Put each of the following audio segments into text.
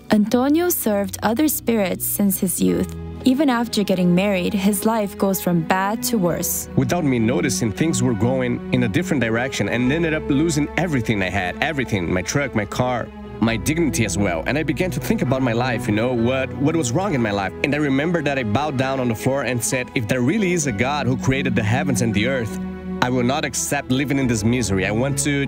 Antonio served other spirits since his youth. Even after getting married, his life goes from bad to worse. Without me noticing, things were going in a different direction and ended up losing everything I had. Everything, my truck, my car, my dignity as well. And I began to think about my life, what was wrong in my life. And I remember that I bowed down on the floor and said, if there really is a God who created the heavens and the earth, I will not accept living in this misery. I want to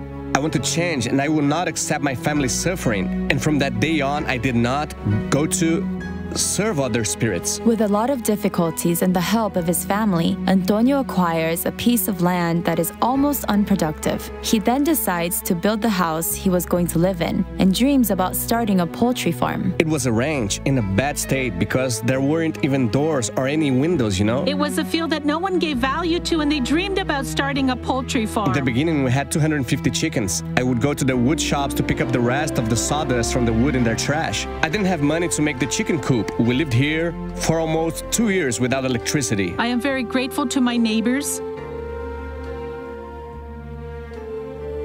change, and I will not accept my family's suffering. And from that day on, I did not go to serve other spirits. With a lot of difficulties and the help of his family, Antonio acquires a piece of land that is almost unproductive. He then decides to build the house he was going to live in and dreams about starting a poultry farm. It was a ranch in a bad state because there weren't even doors or any windows, It was a field that no one gave value to, and they dreamed about starting a poultry farm. In the beginning, we had 250 chickens. I would go to the wood shops to pick up the rest of the sawdust from the wood in their trash. I didn't have money to make the chicken coop. We lived here for almost 2 years without electricity. I am very grateful to my neighbors,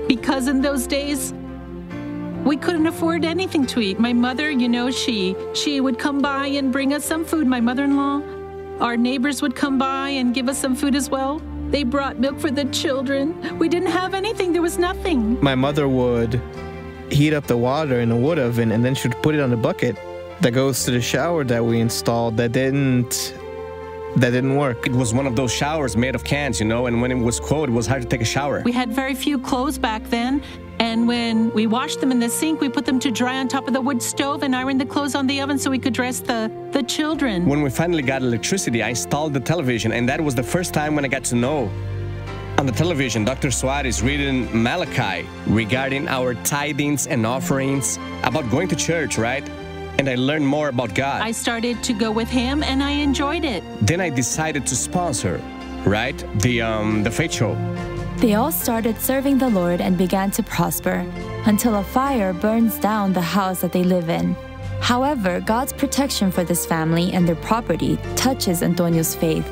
because in those days, we couldn't afford anything to eat. My mother, she would come by and bring us some food. My mother-in-law, our neighbors would come by and give us some food as well. They brought milk for the children. We didn't have anything. There was nothing. My mother would heat up the water in a wood oven, and then she'd put it on a bucket that goes to the shower that we installed that didn't work. It was one of those showers made of cans, and when it was cold, it was hard to take a shower. We had very few clothes back then, and when we washed them in the sink, we put them to dry on top of the wood stove and ironed the clothes on the oven so we could dress the children. When we finally got electricity, I installed the television, and that was the first time when I got to know. On the television, Dr. Suarez reading Malachi regarding our tithings and offerings, about going to church, right? And I learned more about God. I started to go with him, and I enjoyed it. Then I decided to sponsor, right? The faith show. They all started serving the Lord and began to prosper until a fire burns down the house that they live in. However, God's protection for this family and their property touches Antonio's faith.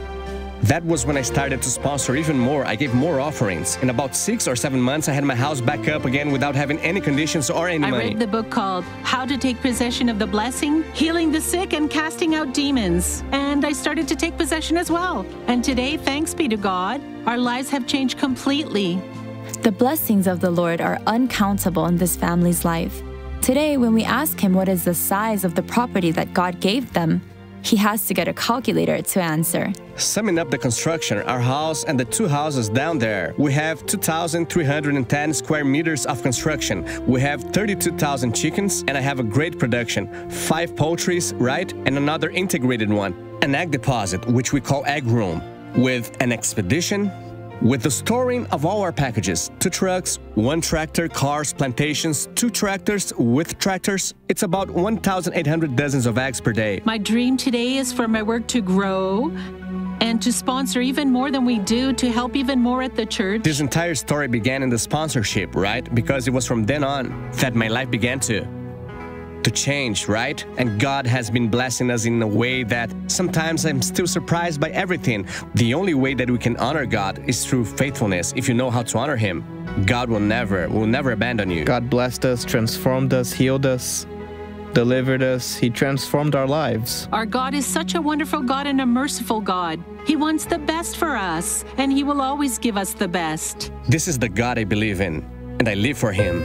That was when I started to sponsor even more. I gave more offerings. In about 6 or 7 months, I had my house back up again without having any conditions or any money. I read the book called How to Take Possession of the Blessing, Healing the Sick and Casting Out Demons. And I started to take possession as well. And today, thanks be to God, our lives have changed completely. The blessings of the Lord are uncountable in this family's life. Today, when we ask him what is the size of the property that God gave them, he has to get a calculator to answer. Summing up the construction, our house and the 2 houses down there, we have 2,310 square meters of construction. We have 32,000 chickens, and I have a great production. 5 poultries, right? And another integrated one. An egg deposit, which we call egg room, with an expedition, with the storing of all our packages. 2 trucks, 1 tractor, cars, plantations, 2 tractors with tractors. It's about 1,800 dozens of eggs per day. My dream today is for my work to grow and to sponsor even more than we do, to help even more at the church. This entire story began in the sponsorship, right? Because it was from then on that my life began to change, right? And God has been blessing us in a way that sometimes I'm still surprised by everything. The only way that we can honor God is through faithfulness. If you know how to honor him, God will never abandon you. God blessed us, transformed us, healed us, delivered us. He transformed our lives. Our God is such a wonderful God and a merciful God. He wants the best for us, and he will always give us the best. This is the God I believe in, and I live for him.